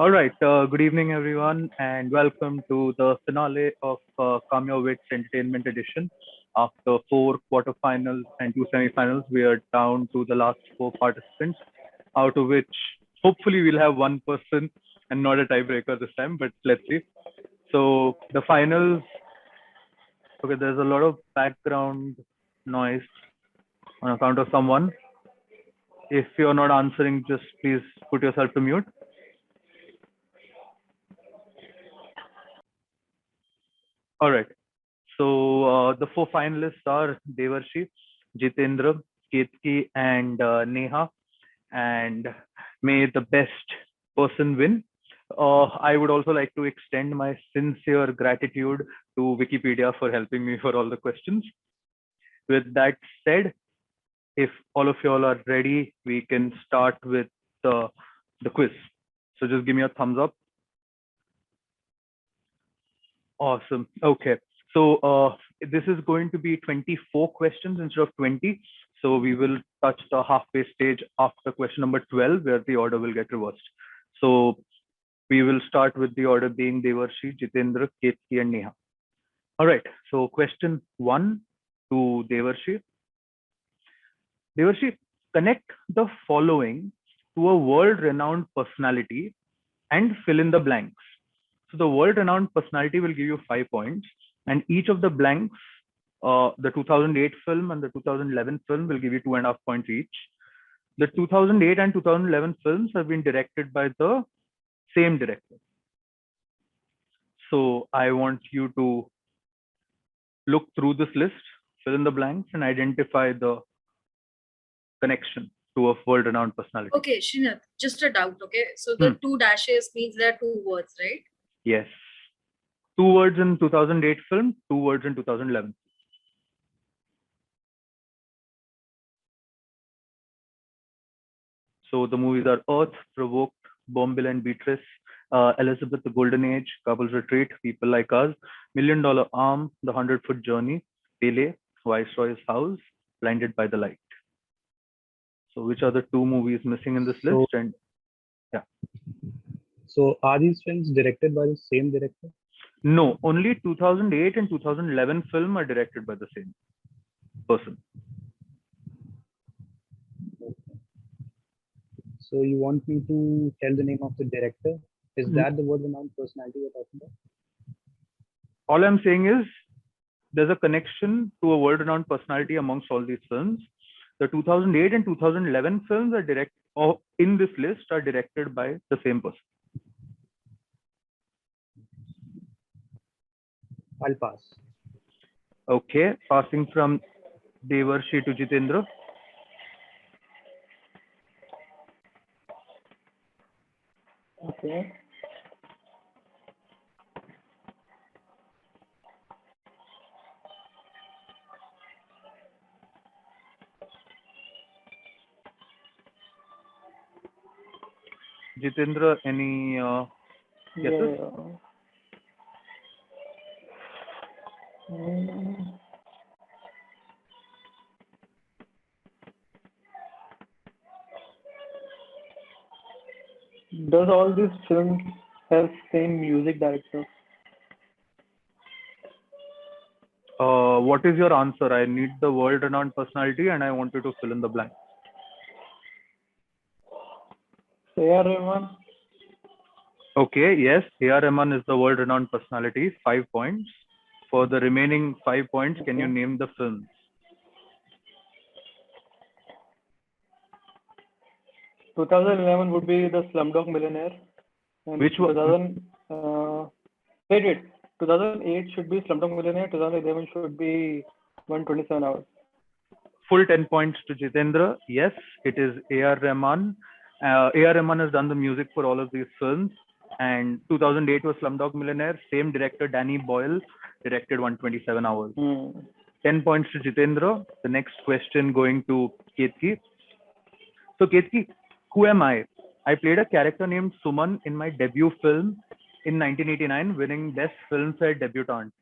All right. Good evening, everyone, and welcome to the finale of Come Your Wits Entertainment Edition. After four quarterfinals and two semifinals, we are down to the last four participants, out of which hopefully we'll have one person and not a tiebreaker this time, but let's see. So the finals, okay, there's a lot of background noise on account of someone. If you're not answering, just please put yourself to mute. All right. So the four finalists are Devarshi, Jitendra, Ketki, and Neha. And may the best person win. I would also like to extend my sincere gratitude to Wikipedia for helping me for all the questions. With that said, if all of you all are ready, we can start with the quiz. So just give me a thumbs up. Awesome. Okay. So this is going to be 24 questions instead of 20. So we will touch the halfway stage after question number 12, where the order will get reversed. So we will start with the order being Devarshi, Jitendra, Ketki, and Neha. All right. So question one to Devarshi. Devarshi, connect the following to a world-renowned personality and fill in the blanks. So the world-renowned personality will give you 5 points, and each of the blanks, the 2008 film and the 2011 film, will give you 2.5 points each. The 2008 and 2011 films have been directed by the same director. So I want you to look through this list, fill in the blanks, and identify the connection to a world-renowned personality. Okay, Srinath, just a doubt, okay? So the two dashes means there are two words, right? Yes. 2 words in 2008 film, 2 words in 2011. So the movies are Earth, Provoked, Bombil and Beatrice, Elizabeth, The Golden Age, Couples Retreat, People Like Us, $1 Million Arm, The 100-Foot Journey, Pele, Viceroy's House, Blinded by the Light. So which are the two movies missing in this list? And yeah. So are these films directed by the same director? No, only 2008 and 2011 film are directed by the same person. So you want me to tell the name of the director? Is that the world-renowned personality we're talking about? All I'm saying is there's a connection to a world-renowned personality amongst all these films. The 2008 and 2011 films are in this list are directed by the same person. I'll pass. Okay, passing from Devarshi to Jitendra. Okay. Jitendra, any guesses? Does all these films have same music director? What is your answer? I need the world-renowned personality and I want you to fill in the blank. A.R. Rahman. Okay, yes, A.R. Rahman is the world-renowned personality, 5 points. For the remaining 5 points, can you name the films? In 2011 would be the Slumdog Millionaire. And Which one? 2008 should be Slumdog Millionaire. 2011 should be 127 Hours. Full 10 points to Jitendra. Yes, it is A.R. Rahman. A.R. Rahman has done the music for all of these films. And 2008 was Slumdog Millionaire. Same director, Danny Boyle, directed 127 Hours. 10 points to Jitendra. The next question going to Ketki. So Ketki, who am I? I played a character named Suman in my debut film in 1989, winning Best Filmfare Debutant.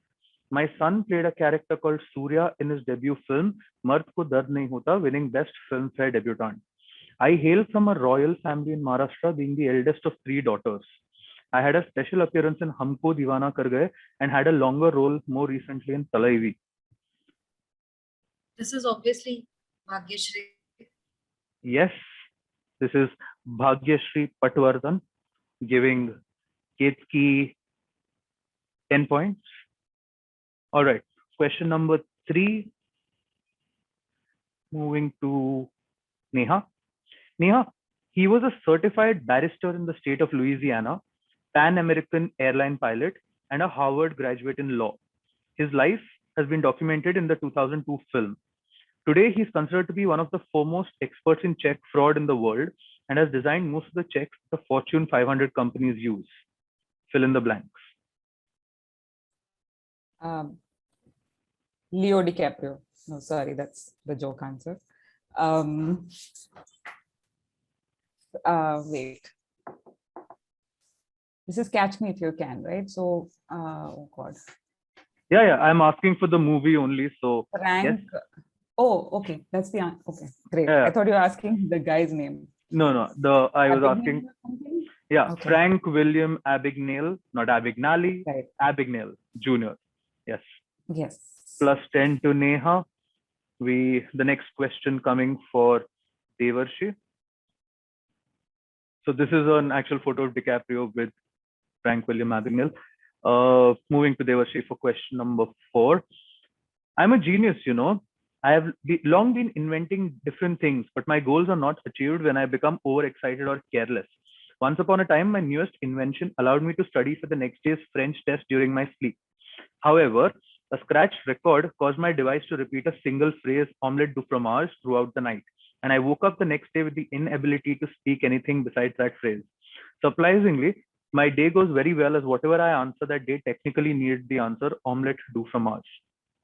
My son played a character called Surya in his debut film, Mard Ko Dard Nahi Hota, winning Best Filmfare Debutant. I hail from a royal family in Maharashtra, being the eldest of 3 daughters. I had a special appearance in Humko Deewana Kar Gaye and had a longer role more recently in Talaivi. This is obviously Bhagyashree. Yes, this is Bhagyashree Patwardhan giving Ketki 10 points. All right, question number 3. Moving to Neha. Neha, he was a certified barrister in the state of Louisiana, Pan American airline pilot, and a Harvard graduate in law. His life has been documented in the 2002 film. Today, he is considered to be one of the foremost experts in check fraud in the world and has designed most of the checks the Fortune 500 companies use. Fill in the blanks. Leo DiCaprio. No, sorry, that's the joke answer. Wait. This is Catch Me If You Can, right? So, oh God. Yeah, I'm asking for the movie only. So, Frank. yes. Oh, okay. That's the answer. Okay, great. Yeah. I thought you were asking the guy's name. No. I was asking. Yeah, okay. Frank William Abagnale, not Abagnale, Right. Abagnale Jr. Yes. Yes. Plus 10 to Neha. The next question coming for Devarshi. So this is an actual photo of DiCaprio with Frank William Abagnale. Moving to Devarshi for question number 4. I'm a genius, you know. I have long been inventing different things, but my goals are not achieved when I become overexcited or careless. Once upon a time, my newest invention allowed me to study for the next day's French test during my sleep. However, a scratched record caused my device to repeat a single phrase, omelette du fromage, throughout the night. And I woke up the next day with the inability to speak anything besides that phrase. Surprisingly, my day goes very well as whatever I answer that day technically needed the answer omelette du fromage.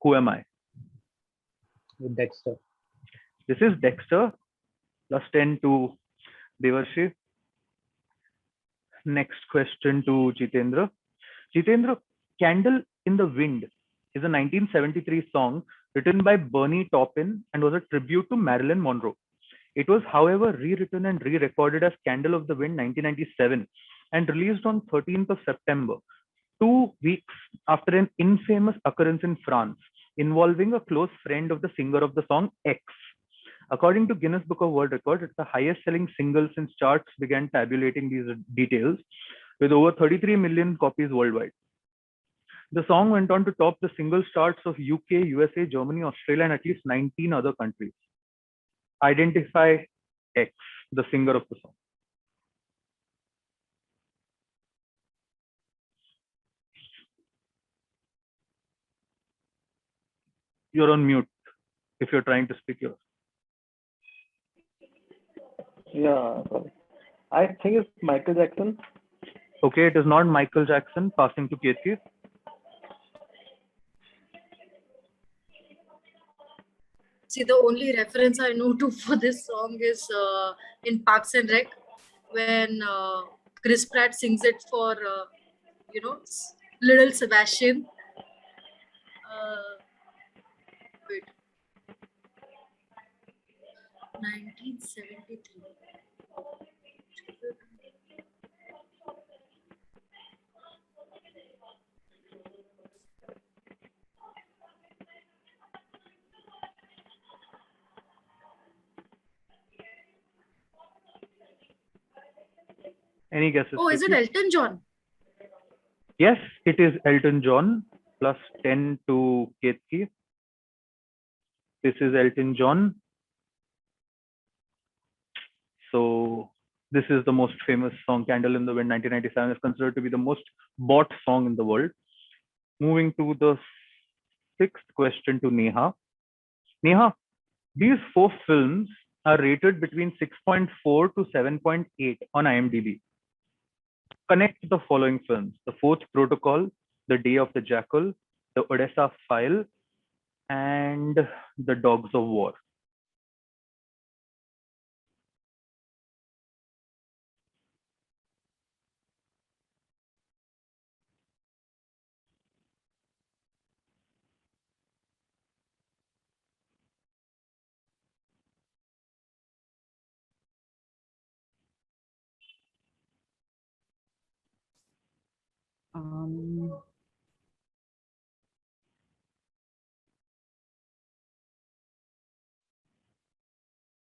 Who am I? With Dexter. This is Dexter. Plus 10 to Devarshi. Next question to Jitendra. Jitendra, Candle in the Wind is a 1973 song written by Bernie Taupin and was a tribute to Marilyn Monroe. It was, however, rewritten and re-recorded as Candle of the Wind 1997 and released on 13th of September, 2 weeks after an infamous occurrence in France involving a close friend of the singer of the song, X. According to Guinness Book of World Records, it's the highest selling single since charts began tabulating these details, with over 33 million copies worldwide. The song went on to top the singles charts of UK, USA, Germany, Australia, and at least 19 other countries. Identify X, the singer of the song. You're on mute if you're trying to speak. Yeah, sorry. I think it's Michael Jackson. Okay, it is not Michael Jackson. Passing to Ketki. See, the only reference I know to for this song is in Parks and Rec when Chris Pratt sings it for little Sebastian. Wait, 1973. Any guesses? Oh, is it Elton John? Yes, it is Elton John. Plus 10 to Ketki. This is Elton John. So this is the most famous song, Candle in the Wind 1997 is considered to be the most bought song in the world. Moving to the 6th question to Neha. Neha, these 4 films are rated between 6.4 to 7.8 on IMDb. Connect the following films: The Fourth Protocol, The Day of the Jackal, The Odessa File, and The Dogs of War.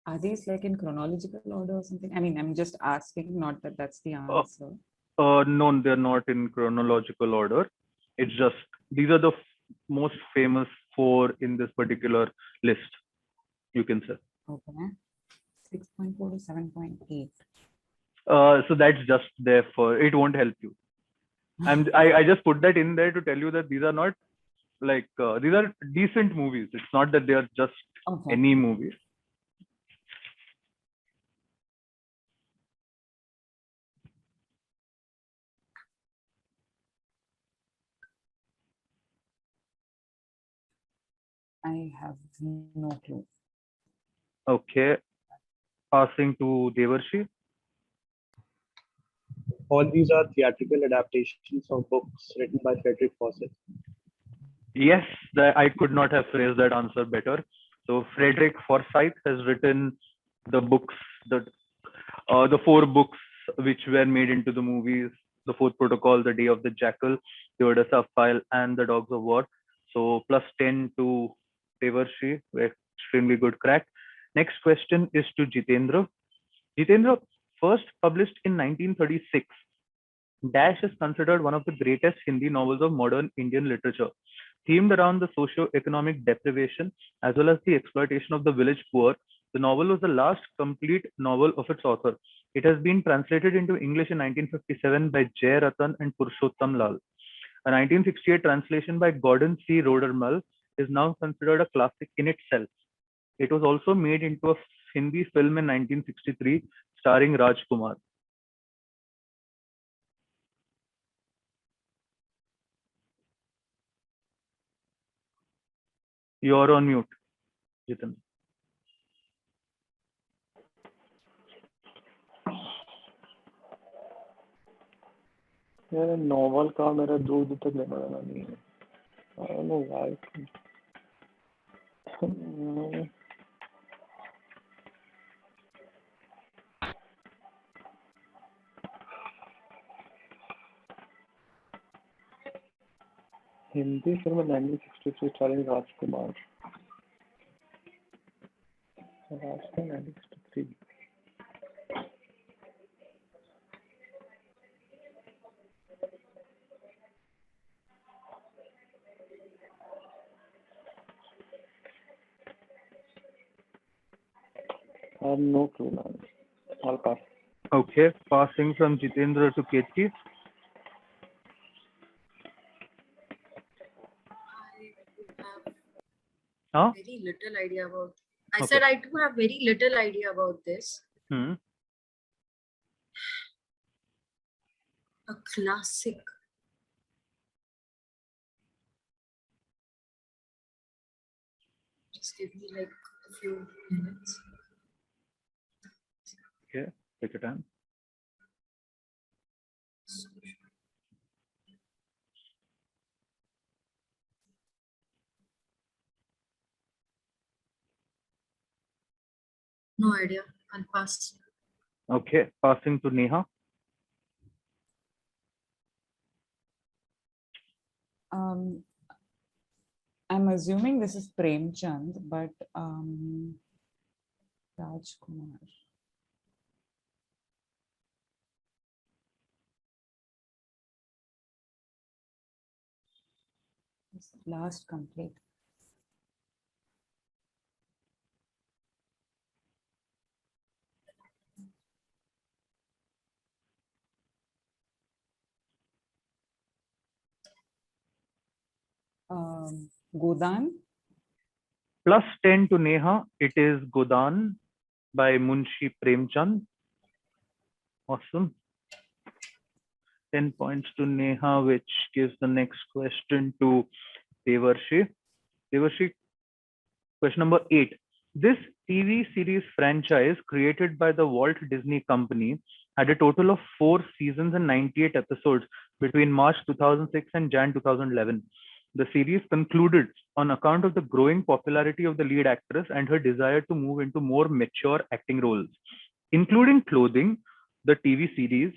Are these like in chronological order or something? I mean, I'm just asking, not that that's the Uh, answer. no, they're not in chronological order. It's just these are the most famous four in this particular list, you can say. Okay. 6.4 to 7.8. So that's just there for it won't help you. I just put that in there to tell you that these are not like these are decent movies. It's not that they are just Okay. any movies. I have no clue. Okay, passing to Devarshi. All these are theatrical adaptations of books written by Frederick Fawcett. Yes, I could not have phrased that answer better. So Frederick Forsyth has written the books, the four books which were made into the movies: The Fourth Protocol, The Day of the Jackal, The Odessa File, and The Dogs of War. So plus 10 to Devarshi, extremely good crack. Next question is to Jitendra. Jitendra, first published in 1936, Dash is considered one of the greatest Hindi novels of modern Indian literature. Themed around the socio-economic deprivation as well as the exploitation of the village poor, the novel was the last complete novel of its author. It has been translated into English in 1957 by Jay Ratan and Purushottam Lal. A 1968 translation by Gordon C. Rodermal is now considered a classic in itself. It was also made into a Hindi film in 1963 starring Raj Kumar. You're on mute, Jitin. यार novel का मेरा दूर दूर तक लेना देना नहीं है. I don't know why. Hindi film 1963 starring Rajkumar. Rajkumar 1963. I have no clue, man. I'll pass. Okay, passing from Jitendra to Ketki. I Huh? have very little idea about. I Okay. said I do have very little idea about this. Hmm. A classic. Just give me like a few minutes. Okay, take your time. No idea. I'll pass. Okay, passing to Neha. I'm assuming this is Premchand, but Rajkumar. This last complete. Godan. Plus 10 to Neha. It is Godan by Munshi Premchand. Awesome. 10 points to Neha, which gives the next question to Devarshi. Devarshi, question number 8. This TV series franchise created by the Walt Disney Company had a total of 4 seasons and 98 episodes between March 2006 and Jan 2011. The series concluded on account of the growing popularity of the lead actress and her desire to move into more mature acting roles, including clothing, the TV series,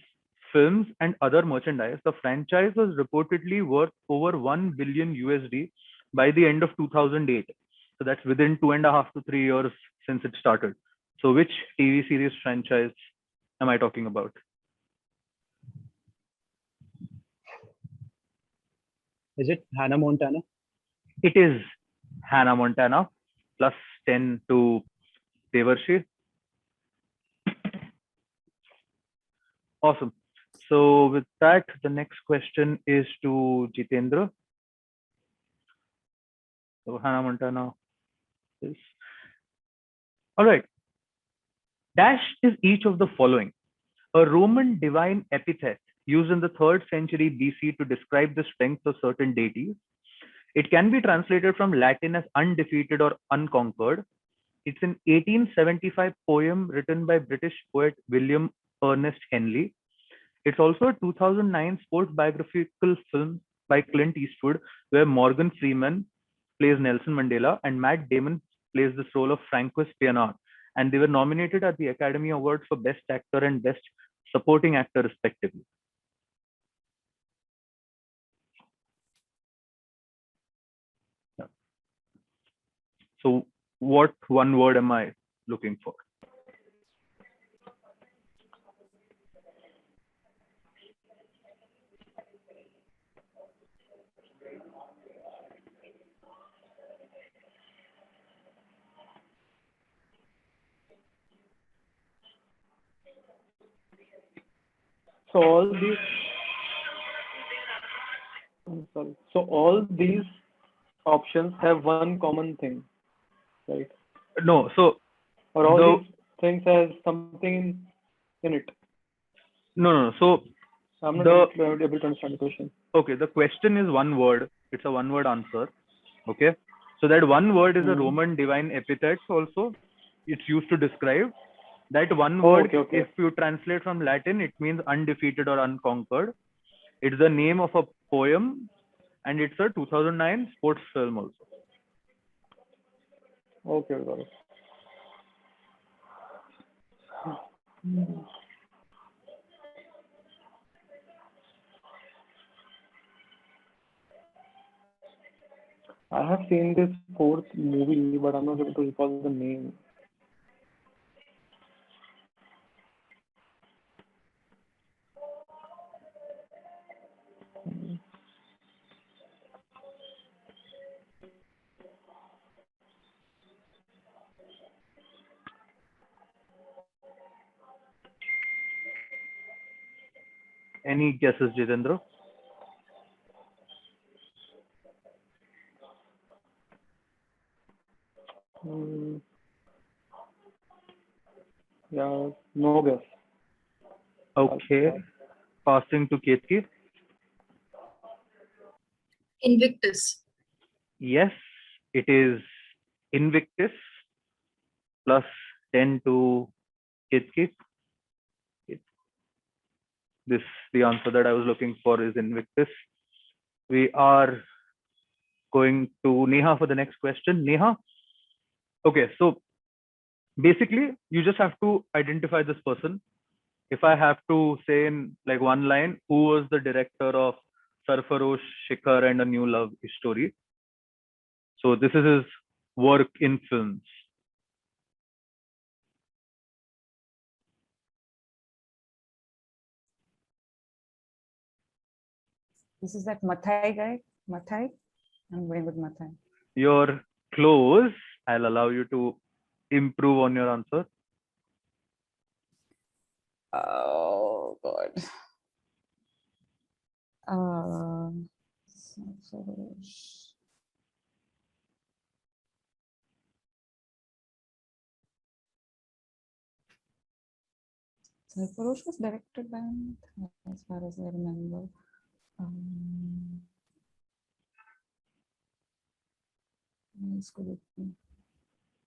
films, and other merchandise. The franchise was reportedly worth over 1 billion USD by the end of 2008. So that's within 2.5 to 3 years since it started. So which TV series franchise am I talking about? Is it Hannah Montana? It is Hannah Montana. Plus 10 to Devarshi. Awesome. So with that, the next question is to Jitendra. So Hannah Montana is. All right. Dash is each of the following: a Roman divine epithet used in the 3rd century BC to describe the strength of certain deities. It can be translated from Latin as undefeated or unconquered. It's an 1875 poem written by British poet William Ernest Henley. It's also a 2009 sports biographical film by Clint Eastwood, where Morgan Freeman plays Nelson Mandela and Matt Damon plays this role of Francois Pienaar. And they were nominated at the Academy Awards for Best Actor and Best Supporting Actor, respectively. Yeah. So, what one word am I looking for? So all these, I'm sorry. So all these options have one common thing, right? No, so Or all the- these things has something in it. no. So I'm not The- able to understand the question. okay, the question is one word. It's a one-word answer. Okay, so that one word is a Mhm. Roman divine epithet. Also, it's used to describe that one Oh, word. okay. If you translate from Latin, it means undefeated or unconquered. It's the name of a poem, and it's a 2009 sports film also. Okay, got it. I have seen this fourth movie, but I'm not able to recall the name. Any guesses, Jitendra? Hmm. Yeah, no guess. Okay, passing to Ketki. Invictus. Yes, it is Invictus. Plus 10 to Ketki. This, the answer that I was looking for is Invictus. We are going to Neha for the next question. Neha, okay, so basically you just have to identify this person. If I have to say in like one line, who was the director of Sarfarosh, Shikhar and A New Love Story? So this is his work in films. This is that Mathai guy. Mathai? I'm going with Mathai. You're close. I'll allow you to improve on your answer. Oh God. Sarfarosh was directed by Mathai, as far as I remember. What else could it be?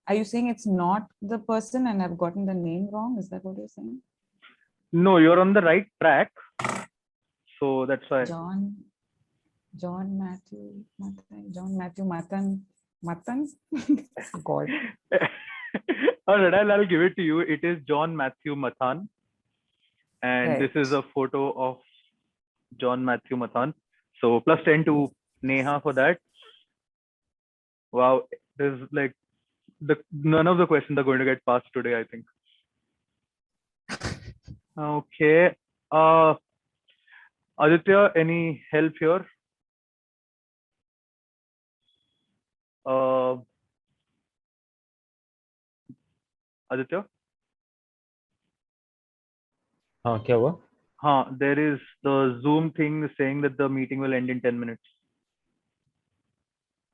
Are you saying it's not the person and I've gotten the name wrong? Is that what you're saying? No, you're on the right track. So that's why. John Matthew Matan. God. All right, I'll give it to you. It is John Matthew Mathan. And this is a photo of John Matthew Mathan. So plus 10 to Neha for that. Wow, there's like none of the questions are going to get passed today, I think. Okay. Aditya, any help here? Aditya? हाँ क्या हुआ? There is the Zoom thing saying that the meeting will end in 10 minutes.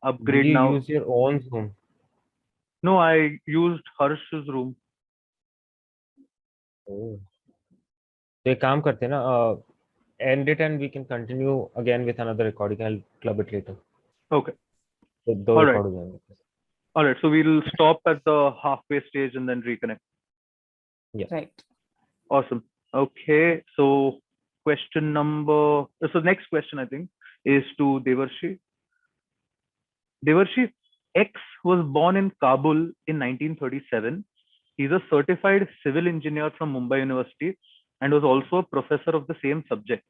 Did Upgrade you now. use your own Zoom? No, I used Harsh's room. Oh. तो एक काम करते हैं ना, end it and we can continue again with another recording. I'll club it later. Okay. तो दो All right. record हो जाएंगे. All right. So we'll stop at the halfway stage and then reconnect. Right. Awesome. Okay. So next question, I think, is to Devarshi. Devarshi, X was born in Kabul in 1937. He's a certified civil engineer from Mumbai University and was also a professor of the same subject.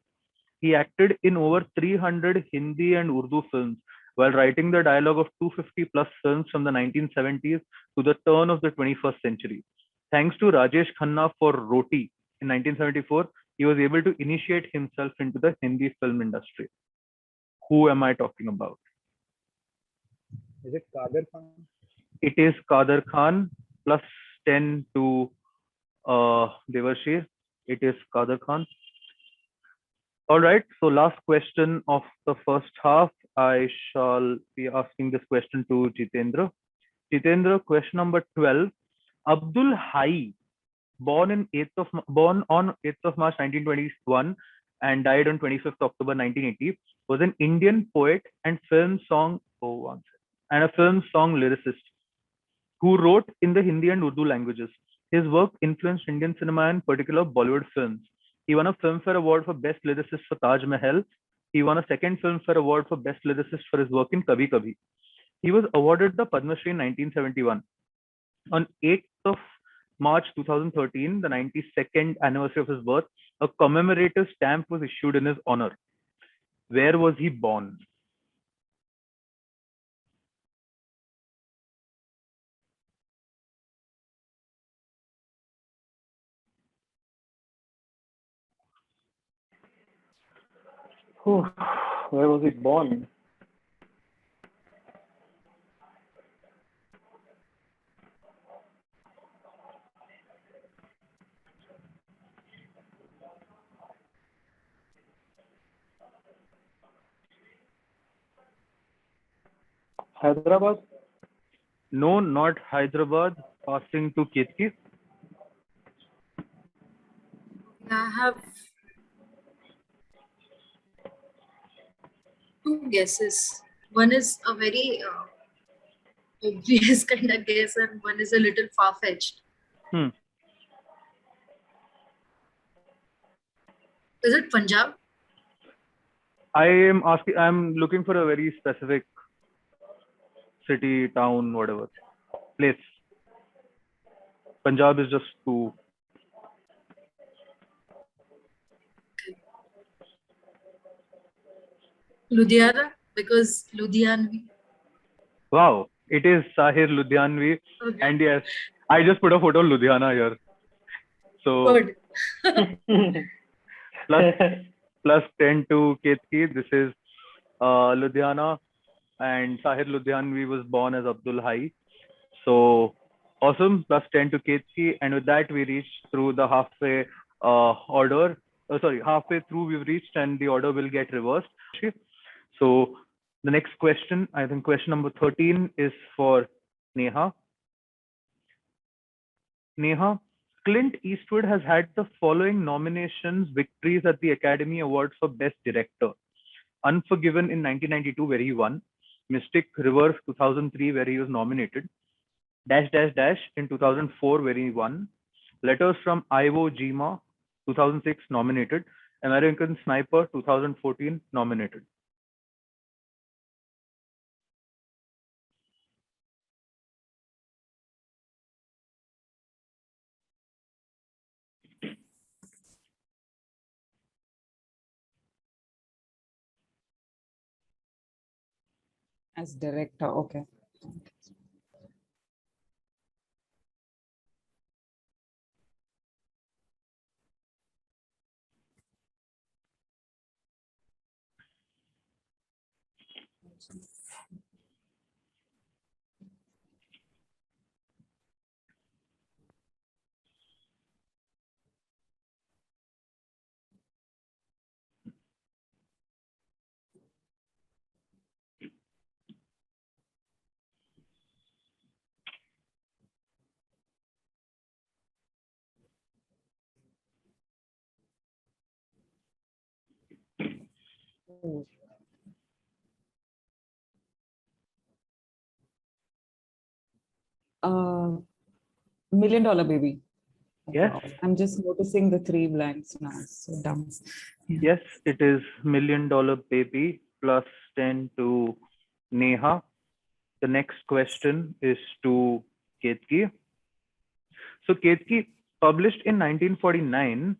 He acted in over 300 Hindi and Urdu films while writing the dialogue of 250 plus films from the 1970s to the turn of the 21st century. Thanks to Rajesh Khanna for Roti in 1974, he was able to initiate himself into the Hindi film industry. Who am I talking about? Is it Kader Khan? It is Kader Khan, plus 10 to Devarshi. It is Kader Khan. All right. So last question of the first half. I shall be asking this question to Jitendra. Jitendra, question number 12. Abdul Hai, born on 8th of March 1921 and died on 25th October 1980, was an Indian poet and film song lyricist who wrote in the Hindi and Urdu languages. His work influenced Indian cinema, in particular Bollywood films. He won a Filmfare Award for Best Lyricist for Taj Mahal. He won a second Filmfare Award for Best Lyricist for his work in Kabhi Kabhi. He was awarded the Padma Shri in 1971. On 8th of March 2013, the 92nd anniversary of his birth, a commemorative stamp was issued in his honor. Where was he born? Where was he born? Hyderabad? No, not Hyderabad. Passing to Ketki. I have two guesses. One is a very obvious kind of guess, and one is a little far-fetched. Hmm. Is it Punjab? I'm looking for a very specific city, town, whatever, place. Punjab is just too. Ludhiana, because Ludhianvi. Wow, it is Sahir Ludhianvi. Okay. And yes, I just put a photo of Ludhiana here. So Good. plus 10 to Ketki. This is Ludhiana, and Sahir Ludhianvi was born as Abdul Hai. So awesome, plus 10 to Ketki. And with that, we reached through the halfway order. Halfway through we've reached, and the order will get reversed. So the next question, I think question number 13 is for Neha. Neha, Clint Eastwood has had the following nominations, victories at the Academy Awards for Best Director. Unforgiven in 1992, where he won. Mystic Reverse 2003, where he was nominated. Dash Dash Dash in 2004, where he won. Letters from Iwo Jima 2006, nominated. American Sniper 2014, nominated. As director, okay. Million Dollar Baby. Yes. Wow. I'm just noticing the 3 blanks now. It's so dumb. Yes, it is Million Dollar Baby, plus 10 to Neha. The next question is to Ketki. So Ketki, published in 1949,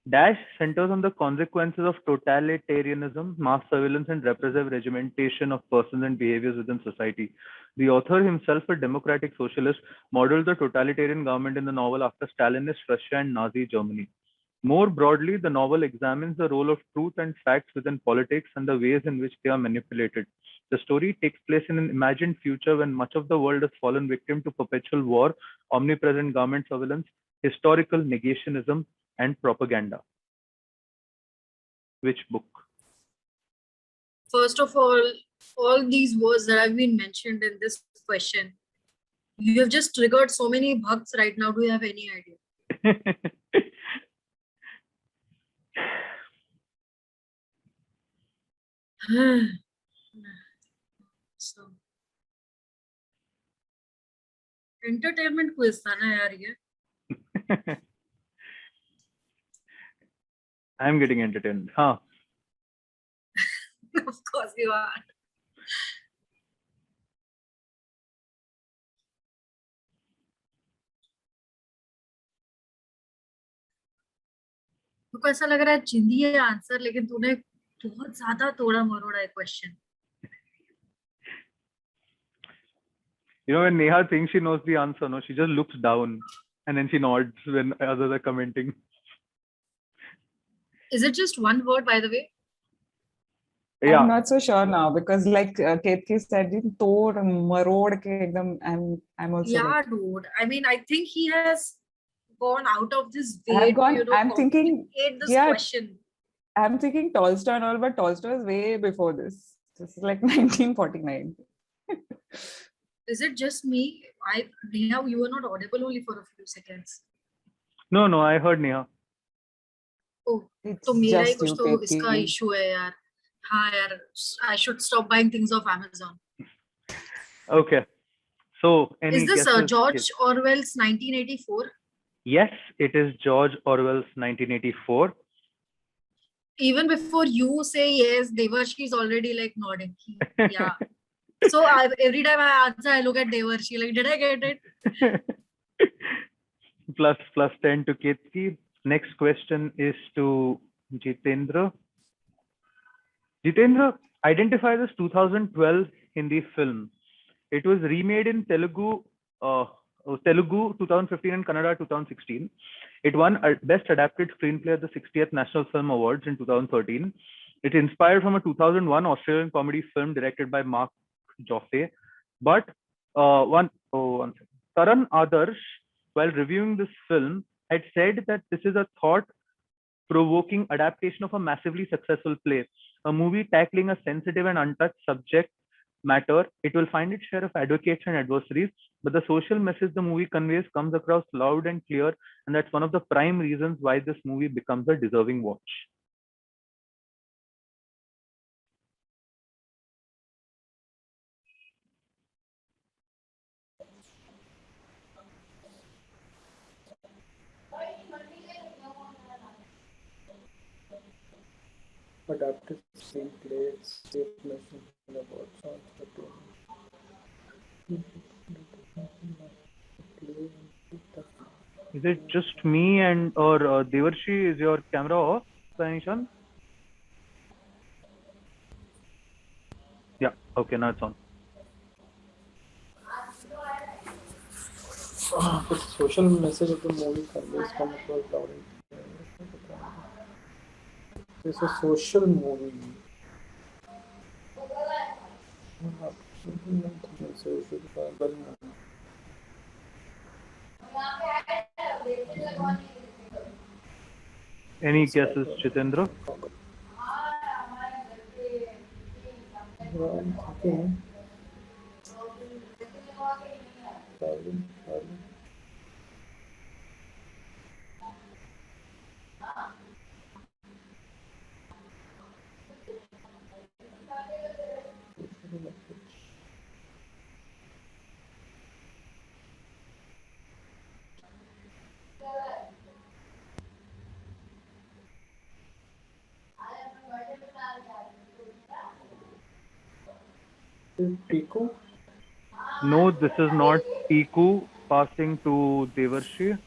Dash centers on the consequences of totalitarianism, mass surveillance, and repressive regimentation of persons and behaviors within society. The author himself, a democratic socialist, modeled the totalitarian government in the novel after Stalinist Russia and Nazi Germany. More broadly, the novel examines the role of truth and facts within politics and the ways in which they are manipulated. The story takes place in an imagined future when much of the world has fallen victim to perpetual war, omnipresent government surveillance, historical negationism, and propaganda. Which book? First of all these words that have been mentioned in this question, you have just triggered so many bhakts right now. Do you have any idea? So, entertainment quiz था ना यार ये. I'm getting entertained. Huh. Of course you are. तो ऐसा लग रहा है चिंदी है आंसर, लेकिन तूने बहुत ज्यादा तोड़ा मरोड़ा है question. You know, when Neha thinks she knows the answer, no, she just looks down and then she nods when others are commenting. Is it just one word, by the way? Yeah. I'm not so sure now because, like Ketki said, tod marod ke ekdam. I'm also. Yeah, like, dude. I mean, I think he has gone out of this way I've gone. to, I'm thinking. complicate this Yeah, question. I'm thinking Tolstoy and all, but Tolstoy is way before this. This is like 1949. Is it just me? Neha, you were not audible only for a few seconds. No, I heard Neha. Oh, It's तो मेरा ही just कुछ you, तो इसका Ketki. Issue है यार. हाँ यार, I should stop buying things off Amazon. Okay. So, any Is this guesses? George Orwell's 1984? Yes, it is George Orwell's 1984. Even before you say yes, Devarshi is already like nodding. Yeah. So every time I answer, I look at Devarshi like, did I get it? plus 10 to Ketki. Next question is to Jitendra. Jitendra, identify this 2012 Hindi film. It was remade in Telugu 2015 and Kannada 2016. It won Best Adapted Screenplay at the 60th National Film Awards in 2013. It's inspired from a 2001 Australian comedy film directed by Mark Joffe. But one second. Taran Adarsh, while reviewing this film, had said that this is a thought-provoking adaptation of a massively successful play, a movie tackling a sensitive and untouched subject matter. It will find its share of advocates and adversaries, but the social message the movie conveys comes across loud and clear, and that's one of the prime reasons why this movie becomes a deserving watch. Adapted screenplay, state national awards, sounds Is it just me and or Devarshi? Is your camera off by any chance? Yeah. Okay, now it's on. The social message of the movie conveys come across loud and clear. It's a social movie. Any guesses, Jitendra? Piku? No, this is not Piku. Passing to Devarshi.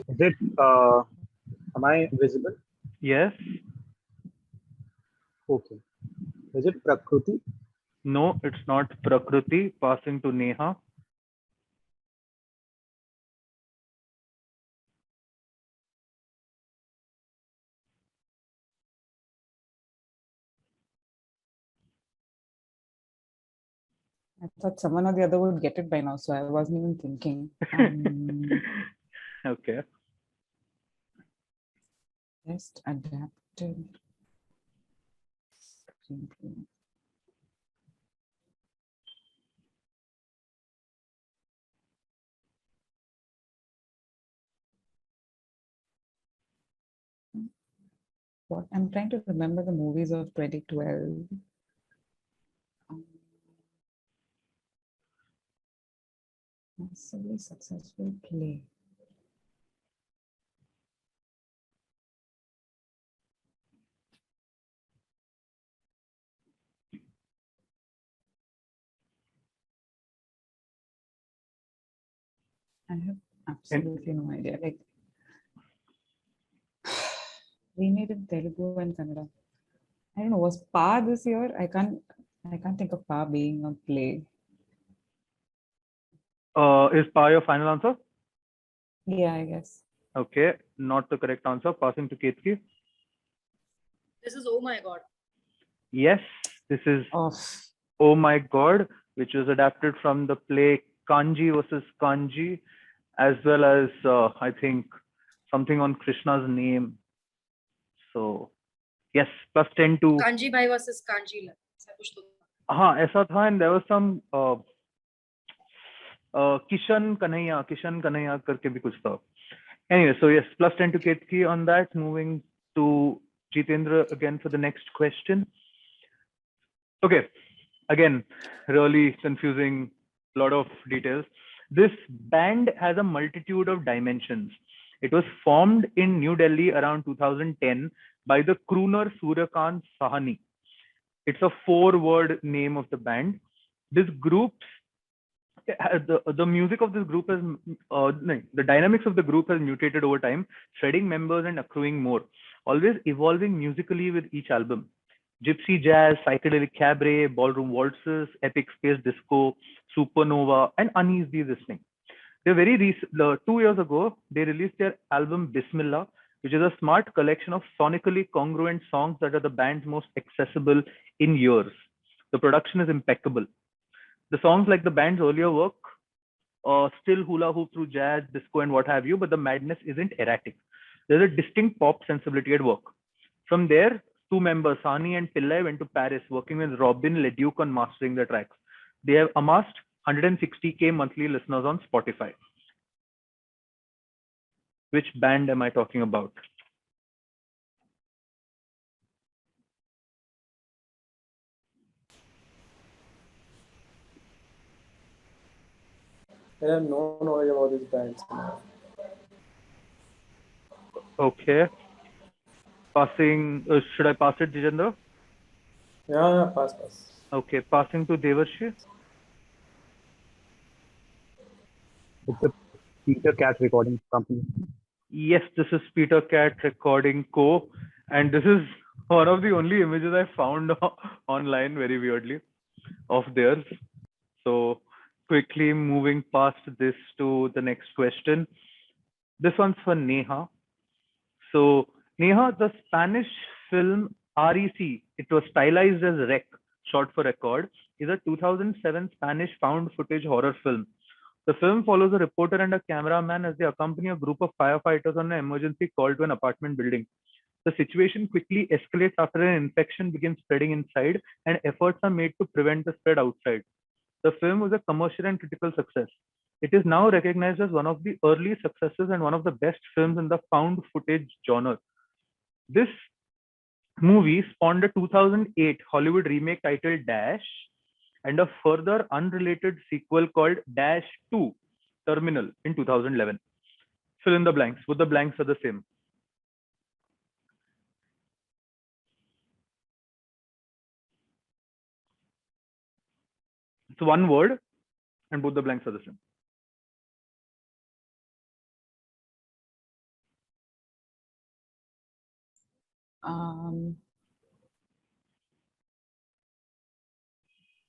Is it, am I visible? Yes. Okay. Is it Prakruti? No, it's not Prakruti. Passing to Neha. I thought someone or the other would get it by now, so I wasn't even thinking. Okay. Best adapted screenplay. What I'm trying to remember the movies of 2012. Massively successful play. I have absolutely no idea. Like, we made in Telugu and Kannada. I don't know. Was Pa this year? I can't think of Pa being a play. Is Pa your final answer? Yeah, I guess. Okay, not the correct answer. Passing to Ketki. This is Oh My God. Yes, this is Off. Oh My God, which was adapted from the play Kanji versus Kanji, as well as I think something on Krishna's name. So yes, plus 10 to. Kanji Bhai versus Kanji Lal. ऐसा कुछ तो था. हाँ, ऐसा था, and there was some Kishan Kanhaiya करके भी कुछ था. Anyway, so yes, plus 10 to Ketki on that. Moving to Jitendra again for the next question. Okay, again, really confusing, lot of details. This band has a multitude of dimensions. It was formed in New Delhi around 2010 by the crooner Suryakant Sahani. It's a 4-word name of the band. This group, the music of this group is, the dynamics of the group has mutated over time, shedding members and accruing more, always evolving musically with each album. Gypsy jazz, psychedelic cabaret, ballroom waltzes, epic space disco, supernova, and uneasy listening. They very recent, 2 years ago, they released their album Bismillah, which is a smart collection of sonically congruent songs that are the band's most accessible in years. The production is impeccable. The songs, like the band's earlier work, still hula hoop through jazz, disco, and what have you, but the madness isn't erratic. There's a distinct pop sensibility at work. From there, 2 members, Sani and Pillai, went to Paris, working with Robin Leduc on mastering the tracks. They have amassed 160K monthly listeners on Spotify. Which band am I talking about? I have no knowledge about these bands. Okay. Passing, should I pass it, Jitendra? Yeah, pass. Okay, passing to Devarshi. It's a Peter Cat Recording Company. Yes, this is Peter Cat Recording Co. And this is one of the only images I found online, very weirdly, of theirs. So quickly moving past this to the next question. This one's for Neha. So Neha, the Spanish film REC, it was stylized as REC, short for record, is a 2007 Spanish found footage horror film. The film follows a reporter and a cameraman as they accompany a group of firefighters on an emergency call to an apartment building. The situation quickly escalates after an infection begins spreading inside, and efforts are made to prevent the spread outside. The film was a commercial and critical success. It is now recognized as one of the early successes and one of the best films in the found footage genre. This movie spawned a 2008 Hollywood remake titled Dash and a further unrelated sequel called Dash 2 Terminal in 2011. Fill in the blanks. Both the blanks are the same. It's one word and both the blanks are the same. Um,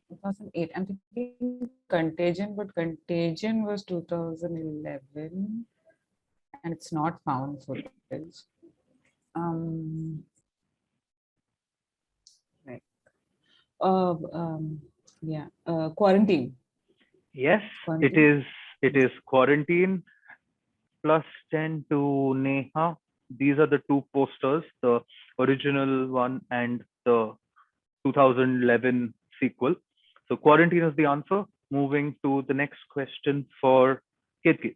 2008. I'm thinking Contagion, but Contagion was 2011, and it's not found footage. Right. Yeah. Quarantine. Yes, Quarantine. it is Quarantine. Plus 10 to Neha. These are the two posters, the original one and the 2011 sequel. So Quarantine is the answer. Moving to the next question for Ketki.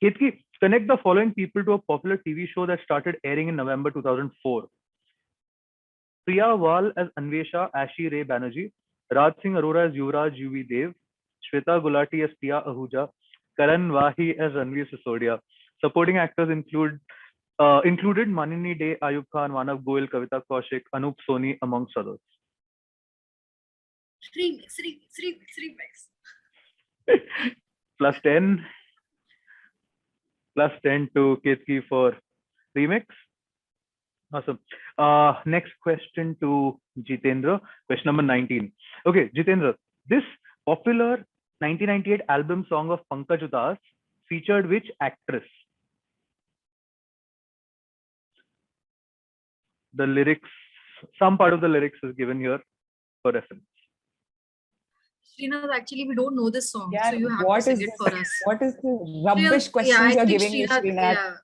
Ketki, connect the following people to a popular TV show that started airing in November 2004. Priya Wal as Anvesha Ashi Ray Banerjee, Raj Singh Arora as Yuvraj UV Dev, Shweta Gulati as Priya Ahuja, Karan Wahi as Ranveer Sisodia. Supporting actors included Manini Day, Ayub Khan, Manav Goyal, Kavita Kaushik, Anup Soni, amongst others. Three Plus 10. Plus 10 to Ketki for remix. Awesome. Next question to Jitendra. Question number 19. Okay, Jitendra, this popular 1998 album song of Pankaj Udas featured which actress? The lyrics, some part of the lyrics is given here for reference. Srinath, actually, we don't know this song, Yeah, so you have to what sing is it this? for us. What is the rubbish Srinath, questions I you're think giving me, Srinath, Srinath? yeah.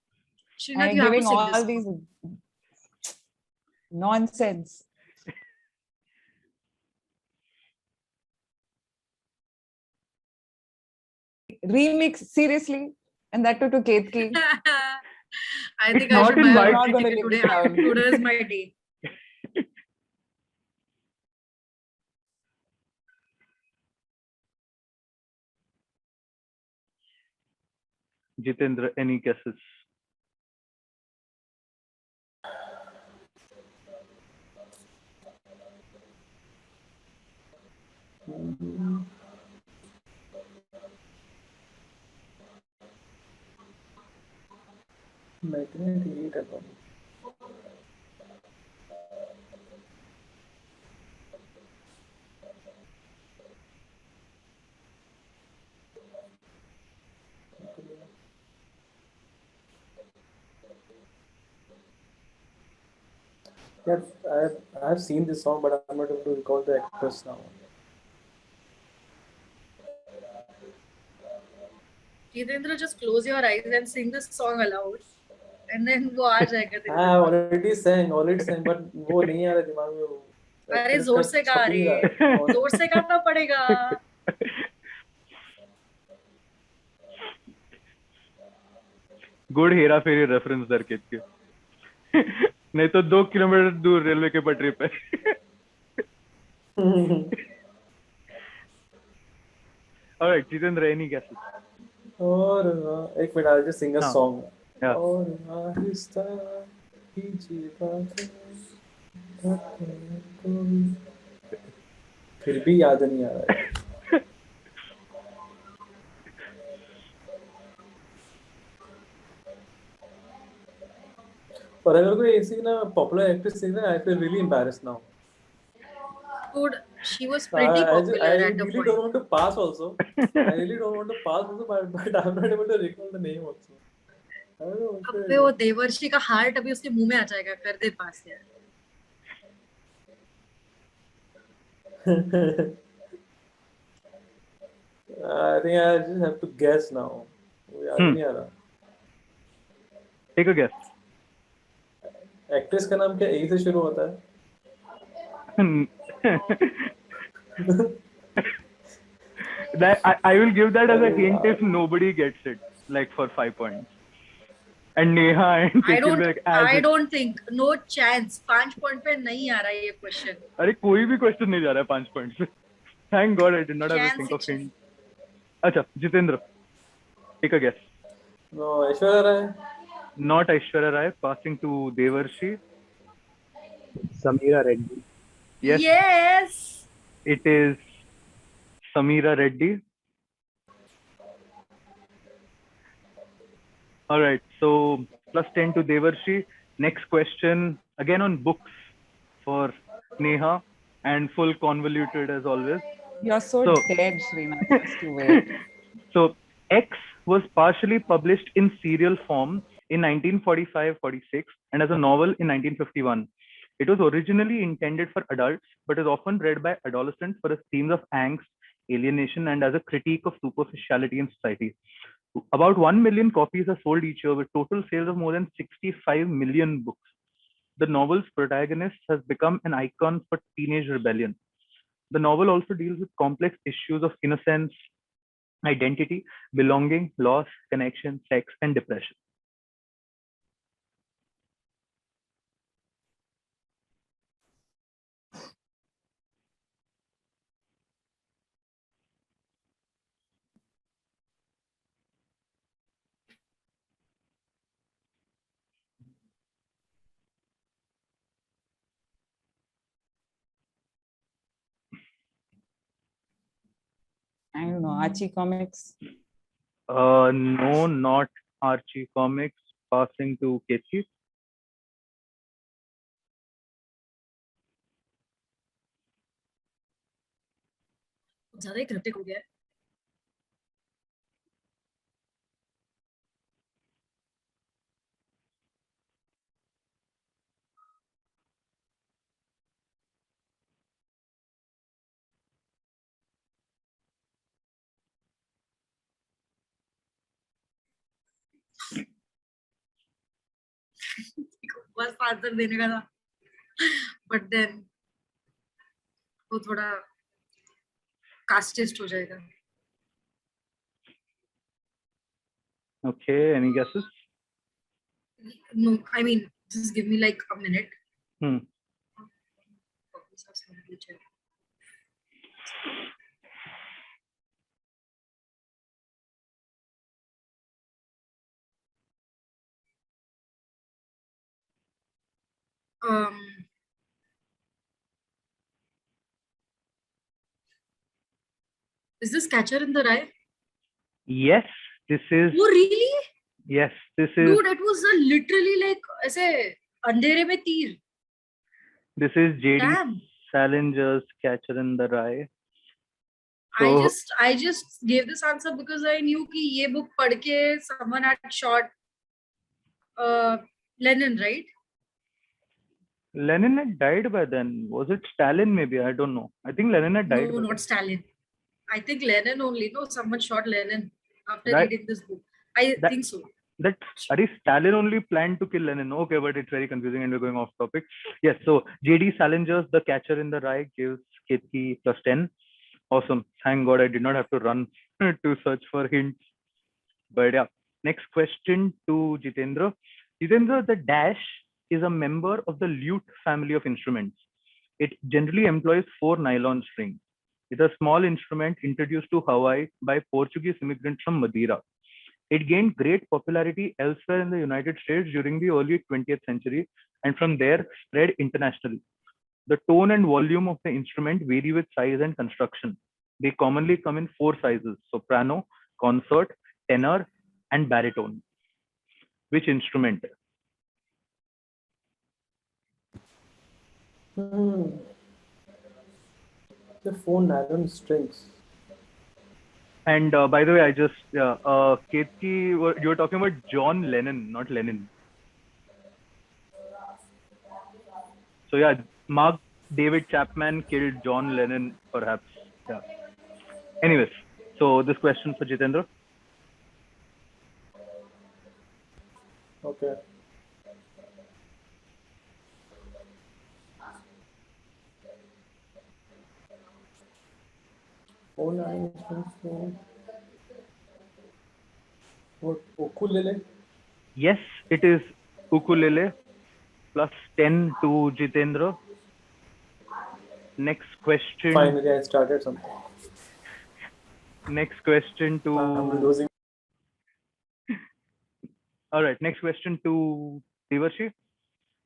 Srinath, And you have to giving sing all this these song. nonsense. Remix, seriously? And that too to Ketki? I It's think I not should in buy my- a I'm not movie gonna ticket live today. it down. Today is my day. Jitendra, any guesses? मैं इतने delete करता हूँ. Yes, I have seen this song, but I'm not able to recall the actress now. Jitendra, just close your eyes and sing this song aloud. And then वो आ जाएगा तेरे हाँ, दिमाग already sang, but वो नहीं आ रहा दिमाग में वो. में। अरे actress जोर का से गा छप नहीं रे, रहा है. जोर से गाना पड़ेगा। गुड हेरा फेरी रेफरेंस दर के नहीं तो 2 किलोमीटर दूर रेलवे के पटरी पे Alright, Jitendra, any guesses? और एक minute, I'll just sing a हाँ. song. Yeah. और आहिस्ता कीजिए बातें, फिर भी याद नहीं आ रहा है. और अगर कोई ऐसी ना पॉपुलर एक्ट्रेस है ना, I feel really embarrassed now. Dude, she was pretty popular I at the really point. don't want to pass also. I really don't want to pass also, but I'm not able to recall the name also. अबे वो देवर्षि का heart अभी उसके मुंह में आ जाएगा, कर दे पास यार. I think I just have to guess now. वो याद ही नहीं आ रहा. Take a guess. एक्ट्रेस का नाम क्या ए से शुरू होता है? I will give that as a hint if nobody gets it, like for 5 points. And Neha and I Keki will don't, be like, as I it. don't think, no chance. 5 point पे नहीं आ रहा ये question. अरे कोई भी question नहीं जा रहा है 5 पॉइंट्स पे. Thank God I did not have to Chance think of it. hint. अच्छा, Jitendra, take a guess. No, Aishwarya Rai. Not Aishwarya Rai. Passing to Devarshi. Samira Reddy. Yes, Yes. it is Samira Reddy. All right, so plus 10 to Devarshi. Next question, again on books for Neha and full convoluted as always. You're so So- dead, Srinath. Just you wait. So X was partially published in serial form in 1945-46 and as a novel in 1951. It was originally intended for adults, but is often read by adolescents for its themes of angst, alienation, and as a critique of superficiality in society. About 1 million copies are sold each year with total sales of more than 65 million books. The novel's protagonist has become an icon for teenage rebellion. The novel also deals with complex issues of innocence, identity, belonging, loss, connection, sex, and depression. I don't know. Archie Comics. No, not Archie Comics. Passing to Kechi. ज्यादा ही critic हो गया है. बस answer देने का था, but then वो थोड़ा कास्टिस्ट हो जाएगा. Okay, any guesses? No, I mean, just give me like a minute. Hmm. Um, is this Catcher in the Rye? Yes, this is. Oh, really? Yes, this is. Dude, it was a literally like ऐसे अंधेरे में तीर. This is J.D. Damn. Salinger's Catcher in the Rye. So, I just gave this answer because I knew कि ये book पढ़ के someone had shot Lenin, right? Lenin had died by then. Was it Stalin? Maybe, I don't know. I think Lenin had died. No, by not then. Stalin. I think Lenin only. No, someone shot Lenin after That- reading this book. I that- think so. That Stalin only planned to kill Lenin. Okay, but it's very confusing and we're going off topic. Yes, so J.D. Salinger's The Catcher in the Rye gives Kethi plus 10. Awesome. Thank God I did not have to run to search for hints. But yeah, next question to Jitendra. Jitendra, the dash is a member of the lute family of instruments. It generally employs 4 nylon strings. It's a small instrument introduced to Hawaii by Portuguese immigrants from Madeira. It gained great popularity elsewhere in the United States during the early 20th century and from there spread internationally. The tone and volume of the instrument vary with size and construction. They commonly come in 4 sizes: soprano, consort, tenor, and baritone. Which instrument? The 4 nylon strings. And by the way, I just Ketki, you were talking about John Lennon, not Lenin. So yeah, Mark David Chapman killed John Lennon, perhaps. Yeah. Anyways, so this question for Jitendra. Okay. Oh yeah, I think so. What, ukulele? Yes, it is ukulele plus 10 to Jitendra. Next question. Finally, I started something. Next question to. I'm losing. All right. Next question to Devarshi.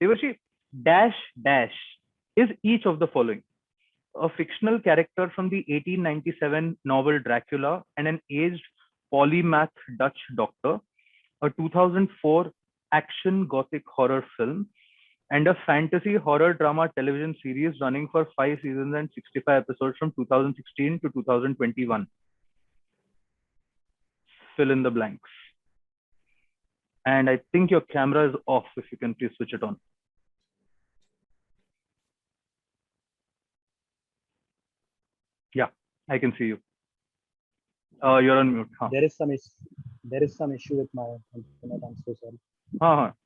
Devarshi, dash dash is each of the following: a fictional character from the 1897 novel Dracula and an aged polymath Dutch doctor, a 2004 action gothic horror film, and a fantasy horror drama television series running for 5 seasons and 65 episodes from 2016 to 2021. Fill in the blanks. And I think your camera is off. If you can please switch it on. Yeah, I can see you. You're on mute. Huh. There is some issue with my internet. I'm so sorry.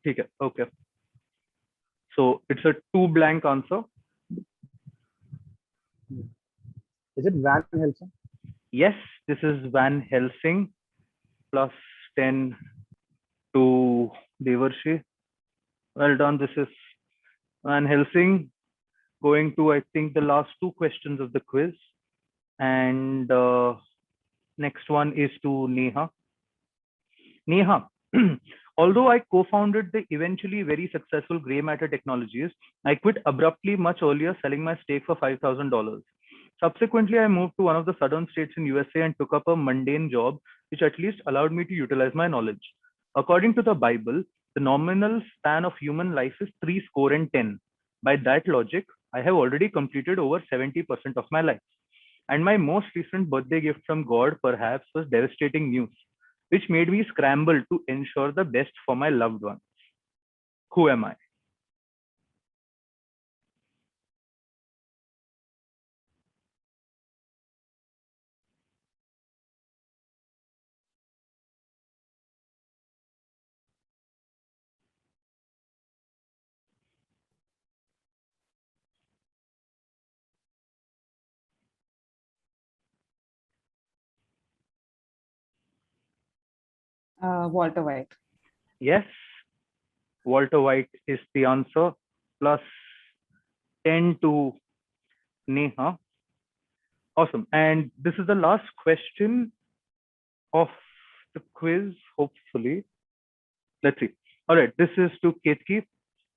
ठीक है. Okay. So it's a 2 blank answer. Is it Van Helsing? Yes, this is Van Helsing plus 10 to Devarshi. Well done. This is Van Helsing. Going to, I think, the last 2 questions of the quiz. And next one is to Neha. Neha, although I co-founded the eventually very successful Grey Matter Technologies, I quit abruptly much earlier, selling my stake for $5,000. Subsequently, I moved to one of the southern states in USA and took up a mundane job, which at least allowed me to utilize my knowledge. According to the Bible, the nominal span of human life is 70. By that logic, I have already completed over 70% of my life. And my most recent birthday gift from God, perhaps, was devastating news, which made me scramble to ensure the best for my loved ones. Who am I? Walter White. Yes, Walter White is the answer, plus 10 to Neha. Awesome. And this is the last question of the quiz, hopefully. Let's see. All right, this is to Ketki.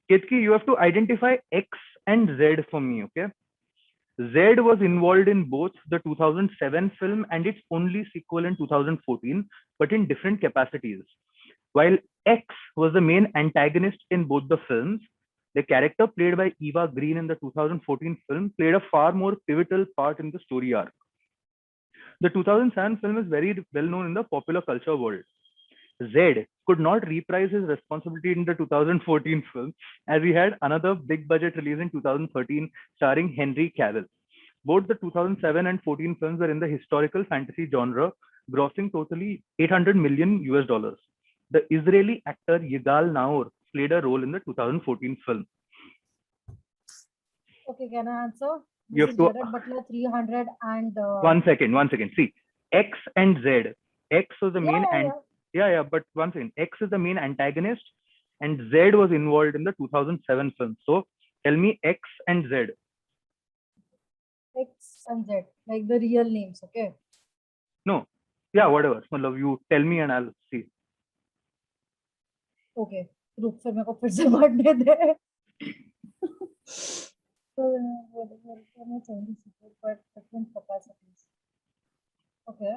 Ketki, you have to identify X and Z for me, okay? Z was involved in both the 2007 film and its only sequel in 2014, but in different capacities. While X was the main antagonist in both the films, the character played by Eva Green in the 2014 film played a far more pivotal part in the story arc. The 2007 film is very well known in the popular culture world. Z could not reprise his responsibility in the 2014 film, as he had another big budget release in 2013 starring Henry Cavill. Both the 2007 and 14 films were in the historical fantasy genre, grossing totally $800 million. The Israeli actor Yigal Naor played a role in the 2014 film. Okay, can I answer? You This have is to. Jared Butler 300 and. One second. See, X and Z. X was the main but one second. X is the main antagonist, and Z was involved in the 2007 film. So tell me X and Z. X and Z, like the real names, okay? No. Yeah, whatever. You tell me and I'll see. Okay. रुक फिर मेरे को फिर से पढ़ने दे. Whatever can I tell you, but different capacities. Okay.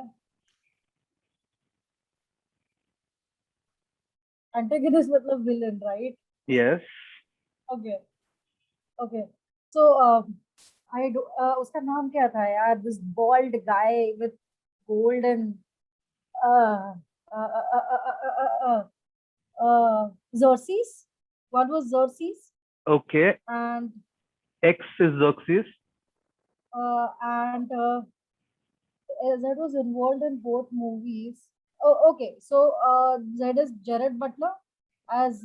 Antagonist मतलब villain, right? Yes. Okay. Okay. So I do. उसका नाम क्या था यार? This bald guy with golden. Uh, Xerxes. What was Xerxes? Okay, And X is Xerxes. that was involved in both movies. Oh, okay. So Z is Jared Butler as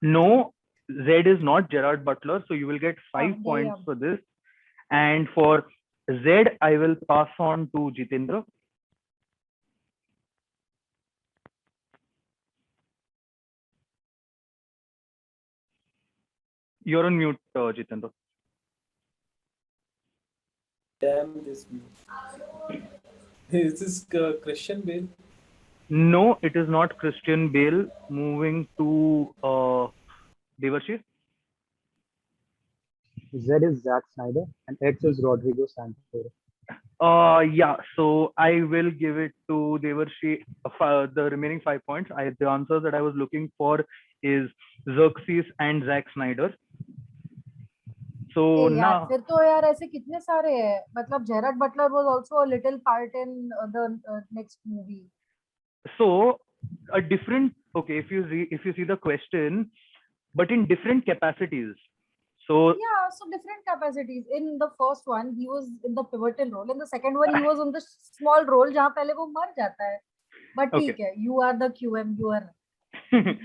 No, Z is not Gerard Butler, so you will get 5 there points you for this. And for Z, I will pass on to Jitendra. You're on mute, Jitendra. Damn this mute. Is this Christian Bale? No, it is not Christian Bale. Moving to Devarshi. Z is Zack Snyder and X is Rodrigo Santoro. Yeah, so I will give it to Devarshi the remaining 5 points. The answers that I was looking for is Xerxes and Zack Snyder. So यार now, फिर तो यार ऐसे कितने सारे हैं मतलब Jared Butler was also a little part in the next movie so a different, okay, if you see the question, but in different capacities. So yeah so different capacities in the first one he was in the pivotal role in the second one he was on the small role जहाँ पहले वो मर जाता है but Okay. ठीक है you are the QM you are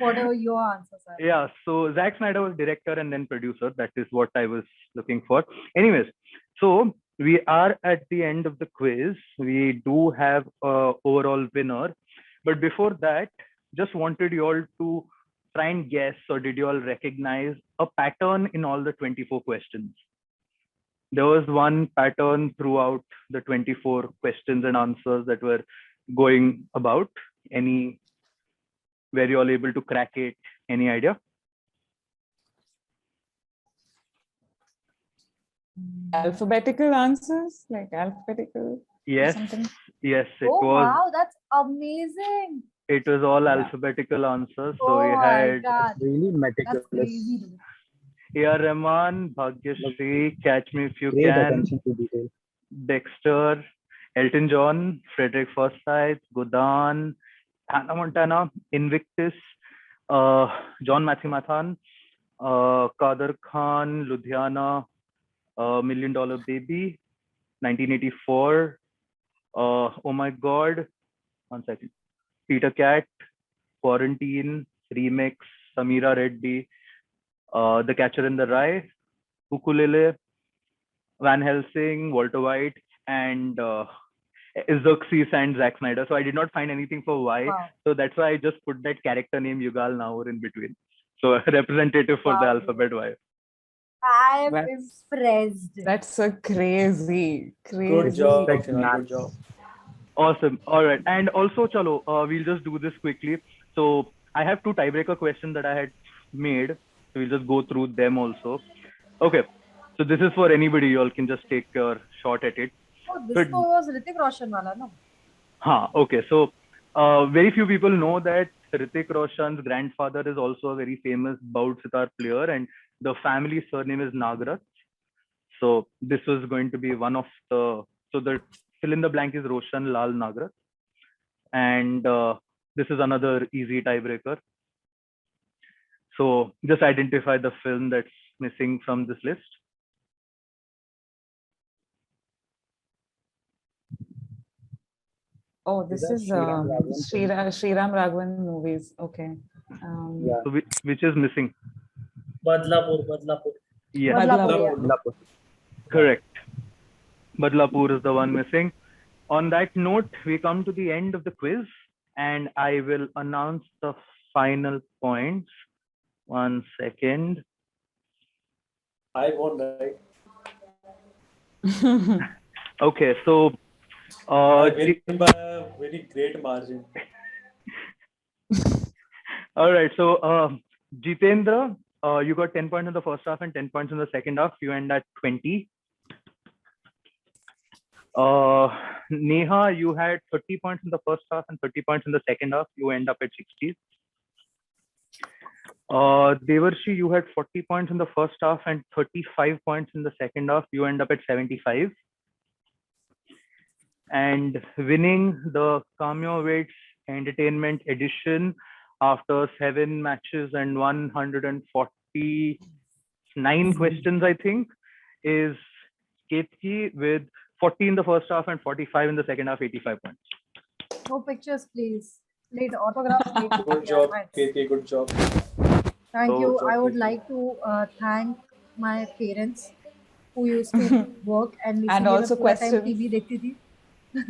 whatever your answers are yeah, so Zack Snyder was director and then producer. That is what I was looking for. Anyways, so we are at the end of the quiz. We do have a overall winner, but before that, just wanted you all to try and guess, or did you all recognize a pattern in all the 24 questions? There was one pattern throughout the 24 questions and answers that were going about. Any, were you all able to crack it? Any idea? Alphabetical answers, like alphabetical. Yes, something? yes, it oh was. wow that's amazing It was all Yeah. alphabetical answers. So oh we my had god Really that's meticulous. crazy dude. A.R. Rahman, Bhagyashree, Catch Me If You Great Can, attention to detail. Dexter, Elton John, Frederick Forsyth, Godan, Hannah Montana, Invictus, John Matthew-Mathan, Kader Khan, Ludhiana, $1 Million Baby, 1984, Oh My God, 1 second, Peter Cat, Quarantine, Remix, Samira Reddy, The Catcher in the Rye, Ukulele, Van Helsing, Walter White, and Xerxes and Zack Snyder. So I did not find anything for Y. wow So that's why I just put that character name Yugal Naur in between. So representative for the Wow. alphabet Y. I am That's- impressed That's a crazy. Good job, Like Akshay, good maths. job. Awesome. All right. And also, chalo, we'll just do this quickly. So I have 2 tiebreaker questions that I had made. So we'll just go through them also. Okay. So this is for anybody. You all can just take your shot at it. oh this Good. तो was Hrithik Roshan wala no Okay. So very few people know that Hrithik Roshan's grandfather is also a very famous Baud sitar player, and the family surname is Nagraj. So this was going to be one of the, so the fill in the blank is Roshan Lal Nagraj. And this is another easy tiebreaker. So just identify the film that's missing from this list. Oh, this that is Sriram Raghavan? Sriram Raghavan movies. Okay. Yeah. So which is missing? Badlapur. Yes, Badlapur, yeah. Badlapur. correct. Badlapur is the one missing. On that note, we come to the end of the quiz, and I will announce the final points. 1 second. I won, right? Okay, so I win by a very great margin. all right, so Jitendra, you got 10 points in the first half and 10 points in the second half. You end at 20. Neha, you had 30 points in the first half and 30 points in the second half. You end up at 60. Devarshi, you had 40 points in the first half and 35 points in the second half. You end up at 75. and winning the Calm Your Wits Entertainment Edition after 7 matches and 149 questions, I think, is Ketki with 40 in the first half and 45 in the second half, 85 points. No pictures, please. Later, autographs later. Good Yeah, job, thanks. KK. Good job. Thank So- you. Good job, I would KK. like to thank my parents who used to work and And also questions. TV देखती थी.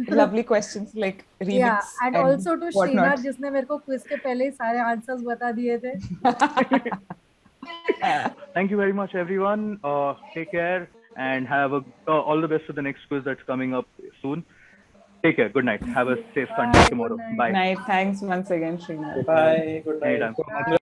Lovely questions like remix Yeah, and also to whatnot. Srinath जिसने मेरे को quiz के पहले ही सारे answers बता दिए थे. Thank you very much, everyone. Take care and have all the best for the next quiz that's coming up soon. Take care. Good night. Have a safe Sunday Bye, tomorrow. good night. Bye. Night. Thanks once again, Srinath. Bye. Good night. Anytime. So much.